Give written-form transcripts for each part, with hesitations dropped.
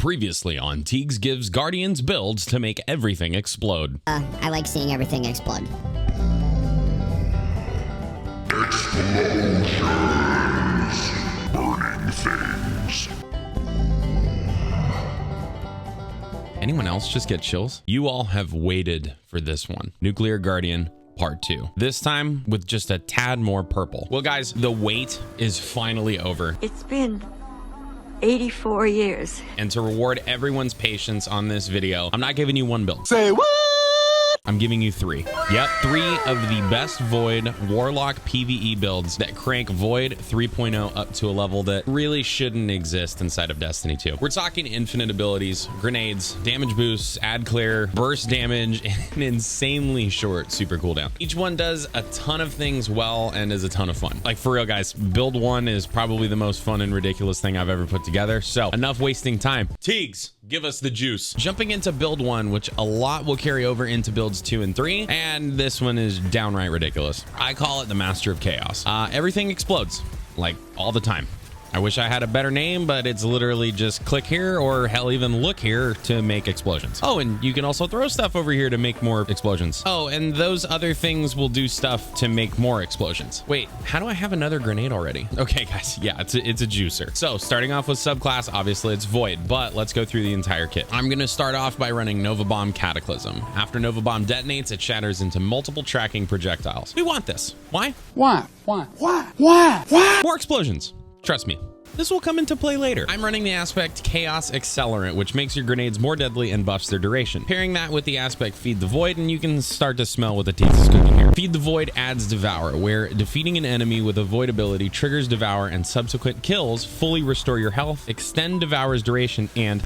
Previously on Teagues Gives Guardians builds to make everything explode. I like seeing everything explode. Explosions! Burning things. Anyone else just get chills? You all have waited for this one. Nuclear Guardian Part 2. This time with just a tad more purple. Well, guys, the wait is finally over. It's been 84 years. And to reward everyone's patience on this video, I'm not giving you one build. Say what? I'm giving you 3. Yep, 3 of the best Void Warlock PvE builds that crank Void 3.0 up to a level that really shouldn't exist inside of Destiny 2. We're talking infinite abilities, grenades, damage boosts, add clear, burst damage, and an insanely short super cooldown. Each one does a ton of things well and is a ton of fun. Like, for real, guys, build 1 is probably the most fun and ridiculous thing I've ever put together. So enough wasting time. Teagues, give us the juice. Jumping into build 1, which a lot will carry over into builds 2 and 3, and this one is downright ridiculous. I call it the Master of Chaos. Everything explodes, like, all the time. I wish I had a better name, but it's literally just click here, or hell, even look here to make explosions. Oh, and you can also throw stuff over here to make more explosions. Oh, and those other things will do stuff to make more explosions. Wait, how do I have another grenade already? Okay, guys, yeah, it's a juicer. So starting off with subclass, obviously it's Void, but let's go through the entire kit. I'm gonna start off by running Nova Bomb Cataclysm. After Nova Bomb detonates, it shatters into multiple tracking projectiles. We want this. Why? Why? More explosions. Trust me. This will come into play later. I'm running the aspect Chaos Accelerant, which makes your grenades more deadly and buffs their duration. Pairing that with the aspect Feed the Void, and you can start to smell what the Teagues is cooking here. Feed the Void adds Devour, where defeating an enemy with a Void ability triggers Devour, and subsequent kills fully restore your health, extend Devour's duration, and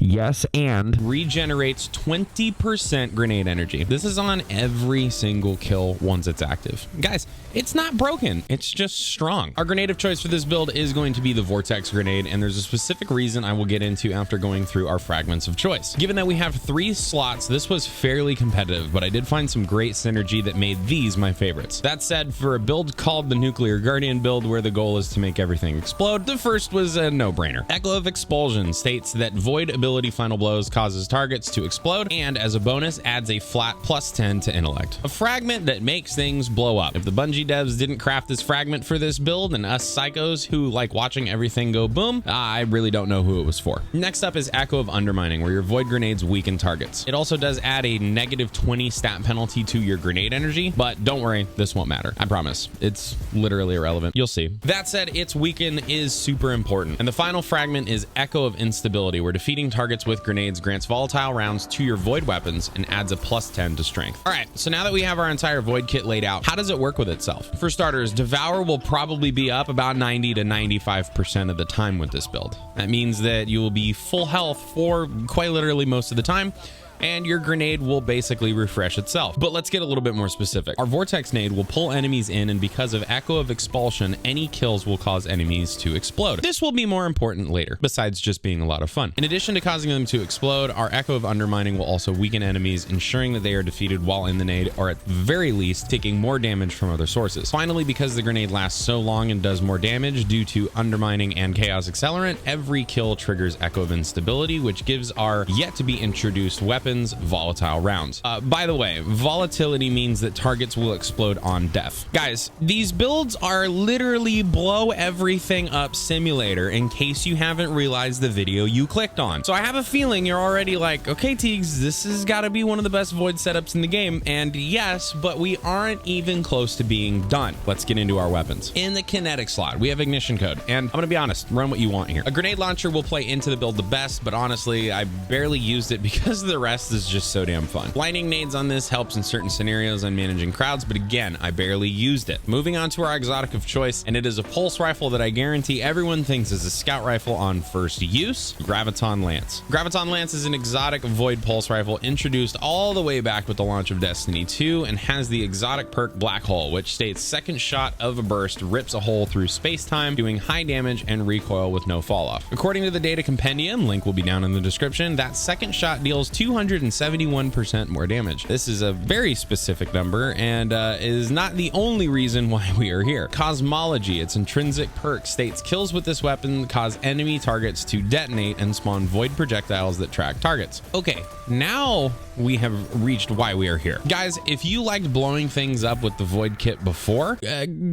regenerates 20% grenade energy. This is on every single kill once it's active. Guys, it's not broken, it's just strong. Our grenade of choice for this build is going to be the Vortex grenade, and there's a specific reason I will get into after going through our fragments of choice. Given that we have 3 slots, this was fairly competitive, but I did find some great synergy that made these my favorites. That said, for a build called the Nuclear Guardian build, where the goal is to make everything explode, the first was a no-brainer. Echo of Expulsion states that Void ability Final Blows causes targets to explode, and as a bonus adds a flat +10 to intellect. A fragment that makes things blow up. If the Bungie devs didn't craft this fragment for this build, and us psychos who like watching everything go boom, I really don't know who it was for. Next up is Echo of Undermining, where your Void grenades weaken targets. It also does add a -20 stat penalty to your grenade energy, but don't worry, this won't matter. I promise. It's literally irrelevant. You'll see. That said, its weaken is super important. And the final fragment is Echo of Instability, where defeating targets with grenades grants volatile rounds to your Void weapons and adds a +10 to strength. All right, so now that we have our entire Void kit laid out, how does it work with itself? For starters, Devour will probably be up about 90 to 95% of the time with this build. That means that you will be full health for quite literally most of the time, and your grenade will basically refresh itself. But let's get a little bit more specific. Our Vortex nade will pull enemies in, and because of Echo of Expulsion, any kills will cause enemies to explode. This will be more important later, besides just being a lot of fun. In addition to causing them to explode, our Echo of Undermining will also weaken enemies, ensuring that they are defeated while in the nade, or at the very least, taking more damage from other sources. Finally, because the grenade lasts so long and does more damage due to Undermining and Chaos Accelerant, every kill triggers Echo of Instability, which gives our yet-to-be-introduced weapon volatile rounds. By the way, volatility means that targets will explode on death. Guys, these builds are literally blow everything up simulator, in case you haven't realized the video you clicked on. So I have a feeling you're already like, okay, Teagues, this has got to be one of the best Void setups in the game. And yes, but we aren't even close to being done. Let's get into our weapons. In the kinetic slot, we have Ignition Code, and I'm gonna be honest, run what you want here. A grenade launcher will play into the build the best, but honestly, I barely used it because the rest is just so damn fun. Blinding nades on this helps in certain scenarios and managing crowds, but again, I barely used it. Moving on to our exotic of choice, and it is a pulse rifle that I guarantee everyone thinks is a scout rifle on first use, Graviton Lance. Graviton Lance is an exotic Void pulse rifle introduced all the way back with the launch of Destiny 2, and has the exotic perk Black Hole, which states second shot of a burst rips a hole through space-time, doing high damage and recoil with no fall off. According to the data compendium, link will be down in the description, that second shot deals 200 271% more damage. This is a very specific number and is not the only reason why we are here. Cosmology, its intrinsic perk, states kills with this weapon cause enemy targets to detonate and spawn void projectiles that track targets. Okay, now we have reached why we are here. Guys, if you liked blowing things up with the void kit before,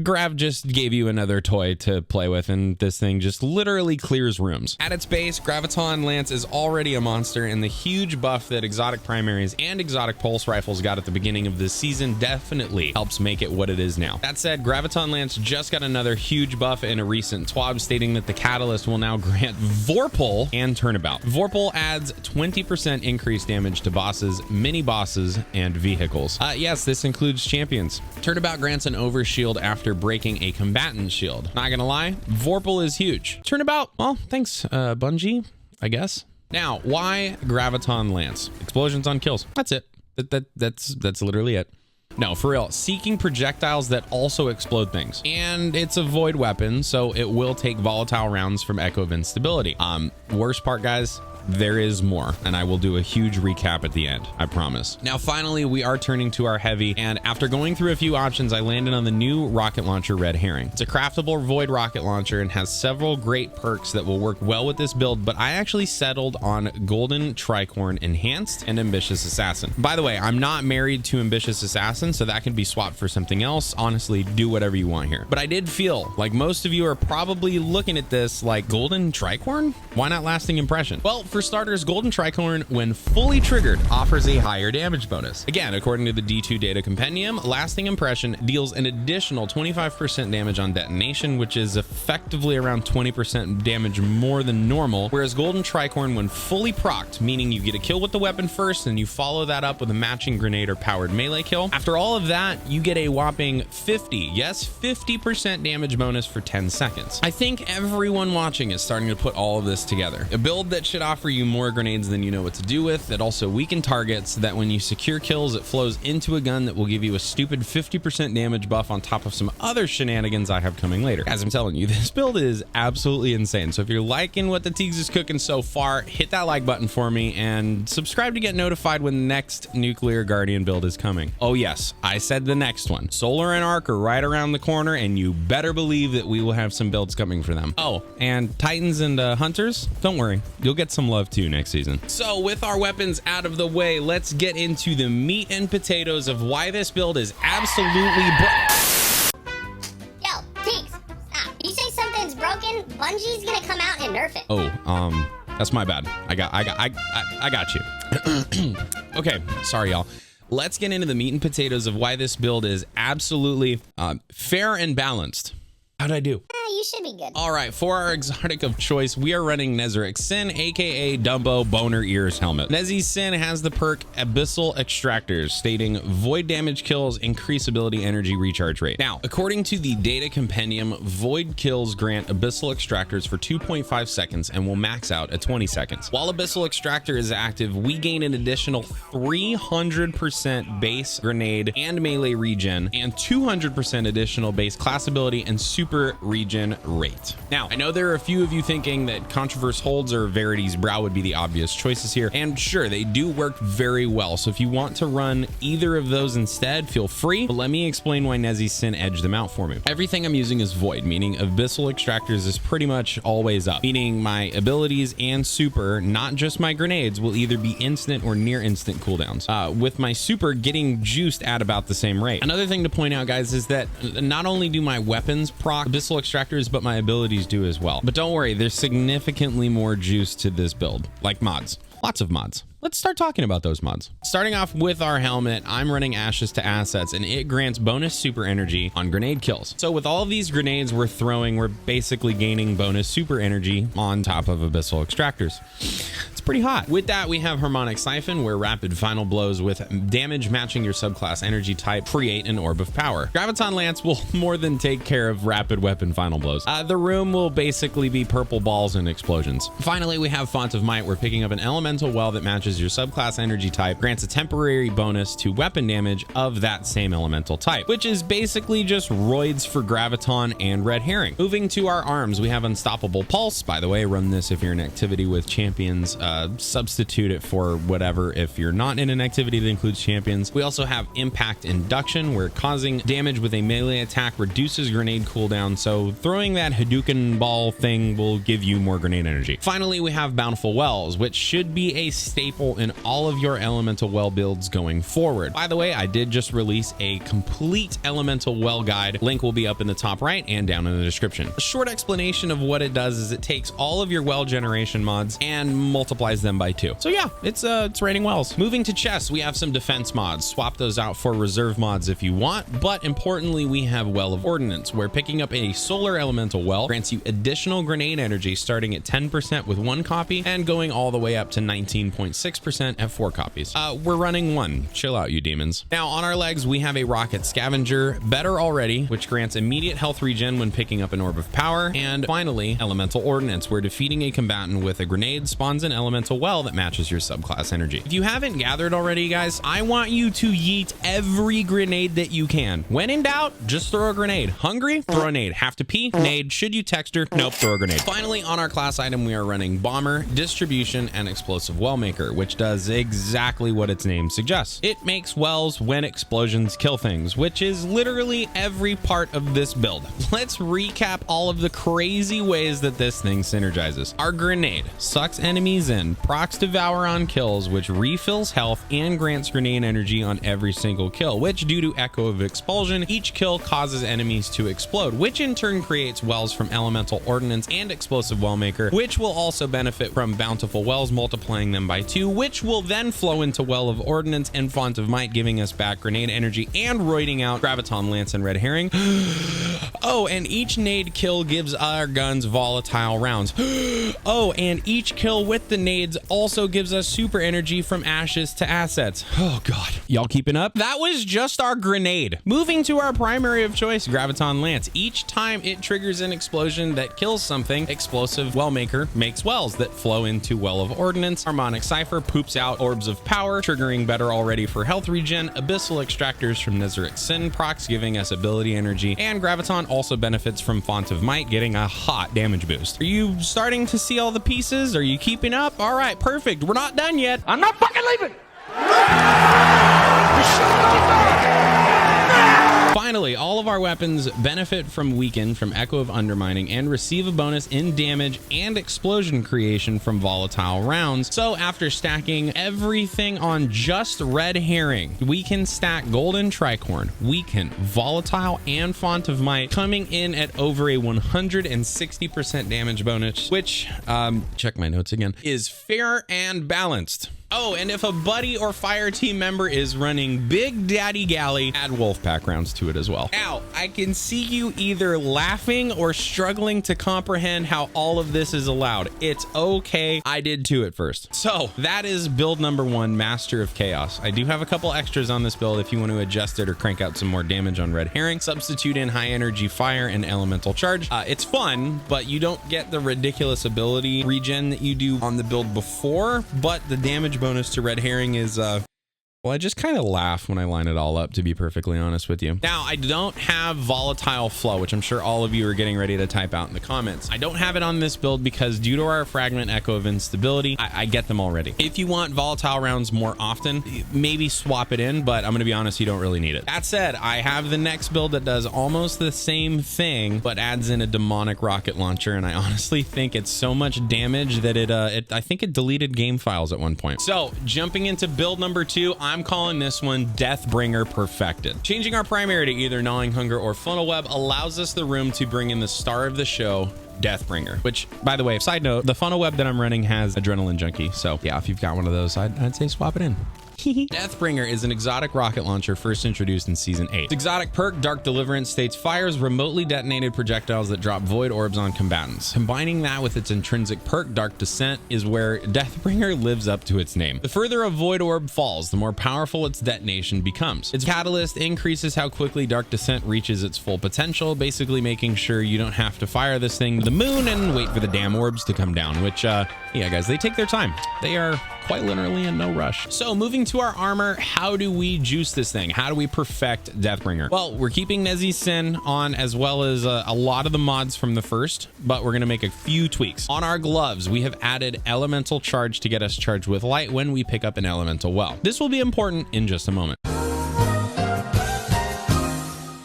Grav just gave you another toy to play with, and this thing just literally clears rooms. At its base, Graviton Lance is already a monster, and the huge buff that exotic primaries and exotic pulse rifles got at the beginning of this season definitely helps make it what it is now. That said, Graviton Lance just got another huge buff in a recent TWAB, stating that the catalyst will now grant Vorpal and Turnabout. Vorpal adds 20% increased damage to bosses, mini bosses, and vehicles. Yes, this includes champions. Turnabout grants an overshield after breaking a combatant shield. Not gonna lie, Vorpal is huge. Turnabout, well, thanks, Bungie, I guess. Now, why Graviton Lance? Explosions on kills. That's it. That's literally it. No, for real, seeking projectiles that also explode things. And it's a void weapon, so it will take volatile rounds from Echo of Instability. Worst part, guys, there is more, and I will do a huge recap at the end, I promise. Now, finally, we are turning to our heavy, and after going through a few options, I landed on the new rocket launcher Red Herring. It's a craftable void rocket launcher and has several great perks that will work well with this build, but I actually settled on Golden Tricorn Enhanced and Ambitious Assassin. By the way, I'm not married to Ambitious Assassin, so that can be swapped for something else. Honestly, do whatever you want here. But I did feel like most of you are probably looking at this like, Golden Tricorn? Why not Lasting Impression? Well, for starters, Golden Tricorn, when fully triggered, offers a higher damage bonus. Again, according to the D2 Data Compendium, Lasting Impression deals an additional 25% damage on detonation, which is effectively around 20% damage more than normal, whereas Golden Tricorn, when fully procced, meaning you get a kill with the weapon first and you follow that up with a matching grenade or powered melee kill, after all of that, you get a whopping 50% damage bonus for 10 seconds. I think everyone watching is starting to put all of this together. A build that should offer you more grenades than you know what to do with, that also weaken targets, so that when you secure kills, it flows into a gun that will give you a stupid 50% damage buff on top of some other shenanigans I have coming later. As I'm telling you, this build is absolutely insane. So if you're liking what the Teagues is cooking so far, hit that like button for me and subscribe to get notified when the next Nuclear Guardian build is coming. Oh yes, I said the next one. Solar and Arc are right around the corner, and you better believe that we will have some builds coming for them. Oh, and Titans and Hunters, don't worry, you'll get some love too next season. So with our weapons out of the way, let's get into the meat and potatoes of why this build is absolutely Yo, Teagues, stop. You say something's broken, Bungie's gonna come out and nerf it. Oh, that's my bad. I got you. Okay, sorry y'all. Let's get into the meat and potatoes of why this build is absolutely fair and balanced. How'd I do? You should be good. All right, for our exotic of choice, we are running Nezarec Sin, aka Dumbo Boner Ears Helmet. Nezzy Sin has the perk Abyssal Extractors, stating void damage kills increase ability energy recharge rate. Now, according to the Data Compendium, void kills grant Abyssal Extractors for 2.5 seconds and will max out at 20 seconds. While Abyssal Extractor is active, we gain an additional 300% base grenade and melee regen, and 200% additional base class ability and super regen rate. Now, I know there are a few of you thinking that Controverse Holds or Verity's Brow would be the obvious choices here, and sure, they do work very well, so if you want to run either of those instead, feel free, but let me explain why Nezzy Sin edged them out for me. Everything I'm using is void, meaning Abyssal Extractors is pretty much always up, meaning my abilities and super, not just my grenades, will either be instant or near instant cooldowns, with my super getting juiced at about the same rate. Another thing to point out, guys, is that not only do my weapons proc Abyssal Extractors, but my abilities do as well. But don't worry, there's significantly more juice to this build, like mods. Lots of mods. Let's start talking about those mods. Starting off with our helmet, I'm running Ashes to Assets, and it grants bonus super energy on grenade kills. So with all of these grenades we're throwing, we're basically gaining bonus super energy on top of Abyssal Extractors. It's pretty hot. With that, we have Harmonic Siphon, where rapid final blows with damage matching your subclass energy type create an orb of power. Graviton Lance will more than take care of rapid weapon final blows. The room will basically be purple balls and explosions. Finally, we have Font of Might, where picking up an elemental well that matches your subclass energy type grants a temporary bonus to weapon damage of that same elemental type, which is basically just roids for Graviton and Red Herring. Moving to our arms, we have Unstoppable Pulse. By the way, run this if you're in activity with champions substitute it for whatever if you're not in an activity that includes champions. We also have impact induction, where causing damage with a melee attack reduces grenade cooldown, so throwing that Hadouken ball thing will give you more grenade energy. Finally, we have bountiful wells, which should be a staple in all of your elemental well builds going forward. By the way, I did just release a complete elemental well guide. Link will be up in the top right and down in the description. A short explanation of what it does is it takes all of your well generation mods and multiplies them by 2. So yeah, it's raining wells. Moving to chests, we have some defense mods. Swap those out for reserve mods if you want, but importantly, we have Well of Ordnance, where picking up a solar elemental well grants you additional grenade energy starting at 10% with 1 copy and going all the way up to 19.6% at 4 copies. We're running 1. Chill out, you demons. Now on our legs, we have a rocket scavenger, better already, which grants immediate health regen when picking up an orb of power. And finally, elemental ordnance, where defeating a combatant with a grenade spawns an elemental well that matches your subclass energy. If you haven't gathered already, guys, I want you to yeet every grenade that you can. When in doubt, just throw a grenade. Hungry? Throw a nade. Have to pee? Nade. Should you texture? Nope, throw a grenade. Finally, on our class item, we are running bomber, distribution, and explosive well maker, which does exactly what its name suggests. It makes wells when explosions kill things, which is literally every part of this build. Let's recap all of the crazy ways that this thing synergizes. Our grenade sucks enemies in, procs devour on kills, which refills health and grants grenade energy on every single kill, which due to echo of expulsion, each kill causes enemies to explode, which in turn creates wells from elemental ordnance and explosive well maker, which will also benefit from bountiful wells, multiplying them by 2, which will then flow into Well of Ordnance and Font of Might, giving us back grenade energy and roiding out Graviton Lance and Red Herring. Oh, and each nade kill gives our guns volatile rounds. Oh, and each kill with the nades also gives us super energy from ashes to assets. Oh god, y'all keeping up? That was just our grenade. Moving to our primary of choice, Graviton Lance. Each time it triggers an explosion that kills something, explosive well maker makes wells that flow into Well of Ordnance. Harmonic Cipher poops out orbs of power, triggering better already for health regen. Abyssal extractors from Nezarec Sin procs, giving us ability energy, and Graviton also benefits from Font of Might, getting a hot damage boost. Are you starting to see all the pieces? Are you keeping up? All right, perfect. We're not done yet. I'm not fucking leaving! Finally, all of our weapons benefit from Weaken from Echo of Undermining and receive a bonus in damage and explosion creation from volatile rounds. So after stacking everything on just Red Herring, we can stack Golden Tricorn, Weaken, Volatile, and Font of Might, coming in at over a 160% damage bonus, which, check my notes again, is fair and balanced. Oh, and if a buddy or fire team member is running Big Daddy Galley, add Wolfpack rounds to it as well. Now, I can see you either laughing or struggling to comprehend how all of this is allowed. It's okay. I did too at first. So that is build number 1, Master of Chaos. I do have a couple extras on this build if you want to adjust it or crank out some more damage on Red Herring. Substitute in high energy fire and elemental charge. It's fun, but you don't get the ridiculous ability regen that you do on the build before, but the damage bonus to Red Herring is well, I just kind of laugh when I line it all up, to be perfectly honest with you. Now, I don't have Volatile Flow, which I'm sure all of you are getting ready to type out in the comments. I don't have it on this build because due to our Fragment Echo of Instability, I get them already. If you want Volatile rounds more often, maybe swap it in, but I'm going to be honest, you don't really need it. That said, I have the next build that does almost the same thing, but adds in a demonic rocket launcher, and I honestly think it's so much damage that I think it deleted game files at one point. So, jumping into build number 2, I'm calling this one Deathbringer Perfected. Changing our primary to either Gnawing Hunger or Funnel Web allows us the room to bring in the star of the show, Deathbringer, which, by the way, side note, the Funnel Web that I'm running has Adrenaline Junkie. So yeah, if you've got one of those, I'd say swap it in. Deathbringer is an exotic rocket launcher first introduced in Season 8. Its exotic perk, Dark Deliverance, states fires remotely detonated projectiles that drop void orbs on combatants. Combining that with its intrinsic perk, Dark Descent, is where Deathbringer lives up to its name. The further a void orb falls, the more powerful its detonation becomes. Its catalyst increases how quickly Dark Descent reaches its full potential, basically making sure you don't have to fire this thing to the moon and wait for the damn orbs to come down, which, yeah, guys, they take their time. They are quite literally in no rush. So moving to our armor, how do we juice this thing? How do we perfect Deathbringer? Well, we're keeping Nezi's Sin on, as well as a lot of the mods from the first, but we're going to make a few tweaks. On our gloves, we have added elemental charge to get us charged with light when we pick up an elemental well. This will be important in just a moment.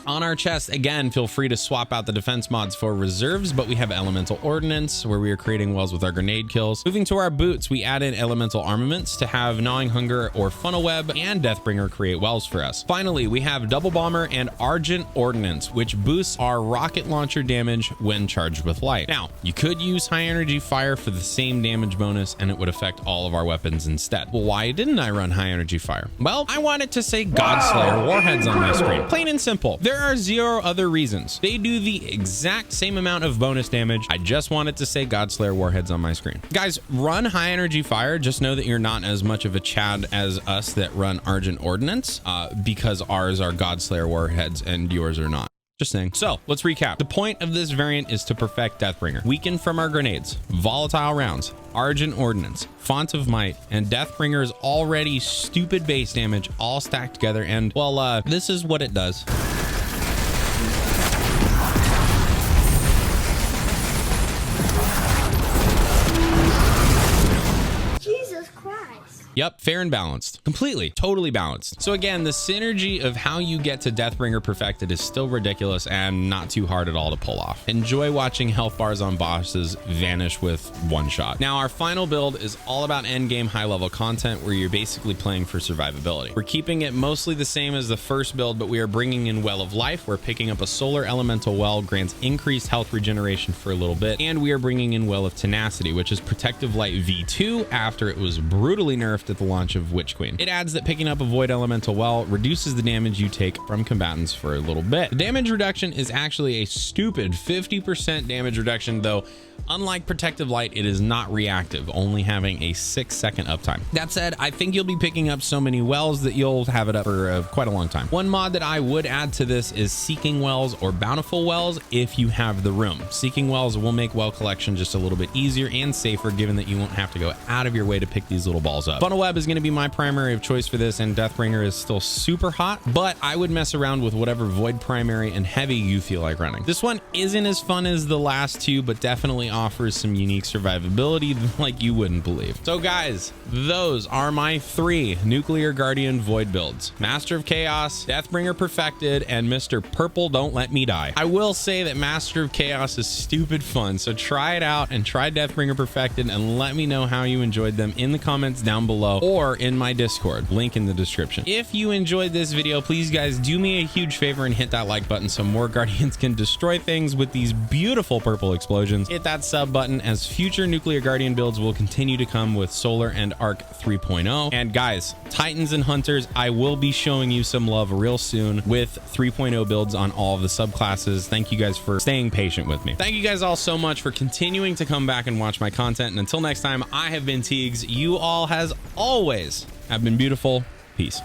On our chest, again, feel free to swap out the defense mods for reserves, but we have elemental ordnance where we are creating wells with our grenade kills. Moving to our boots, we add in elemental armaments to have gnawing hunger or funnel web and Deathbringer create wells for us. Finally, we have double bomber and argent ordnance, which boosts our rocket launcher damage when charged with light. Now, you could use high energy fire for the same damage bonus and it would affect all of our weapons instead. Well, why didn't I run high energy fire? Well, I wanted to say Godslayer warheads on my screen. Plain and simple. There are 0 other reasons. They do the exact same amount of bonus damage. I just wanted to say Godslayer warheads on my screen. Guys, run high energy fire. Just know that you're not as much of a Chad as us that run Argent Ordnance, because ours are Godslayer warheads and yours are not. Just saying. So let's recap. The point of this variant is to perfect Deathbringer. Weaken from our grenades, volatile rounds, Argent Ordnance, Font of Might, and Deathbringer's already stupid base damage all stacked together. And well, this is what it does. Yep, fair and balanced. Completely, totally balanced. So again, the synergy of how you get to Deathbringer perfected is still ridiculous and not too hard at all to pull off. Enjoy watching health bars on bosses vanish with one shot. Now, our final build is all about endgame high-level content where you're basically playing for survivability. We're keeping it mostly the same as the first build, but we are bringing in Well of Life, where picking up a solar elemental well grants increased health regeneration for a little bit, and we are bringing in Well of Tenacity, which is Protective Light V2 after it was brutally nerfed at the launch of Witch Queen. It adds that picking up a void elemental well reduces the damage you take from combatants for a little bit. The damage reduction is actually a stupid 50% damage reduction, though unlike Protective Light, it is not reactive, only having a 6-second uptime. That said, I think you'll be picking up so many wells that you'll have it up for quite a long time. One mod that I would add to this is Seeking Wells or Bountiful Wells if you have the room. Seeking Wells will make well collection just a little bit easier and safer, given that you won't have to go out of your way to pick these little balls up. Funnel Web is going to be my primary of choice for this, and Deathbringer is still super hot, but I would mess around with whatever Void primary and heavy you feel like running. This one isn't as fun as the last two, but definitely offers some unique survivability like you wouldn't believe. So guys, those are my 3 Nuclear Guardian Void builds: Master of Chaos, Deathbringer Perfected, and Mr. Purple Don't Let Me Die. I will say that Master of Chaos is stupid fun, so try it out and try Deathbringer Perfected and let me know how you enjoyed them in the comments down below or in my Discord, link in the description. If you enjoyed this video, please guys do me a huge favor and hit that like button so more Guardians can destroy things with these beautiful purple explosions. Hit that sub button, as future Nuclear Guardian builds will continue to come with Solar and Arc 3.0. And guys, Titans and Hunters, I will be showing you some love real soon with 3.0 builds on all of the subclasses. Thank you guys for staying patient with me. Thank you guys all so much for continuing to come back and watch my content. And until next time, I have been Teagues. You all, as always, have been beautiful. Peace.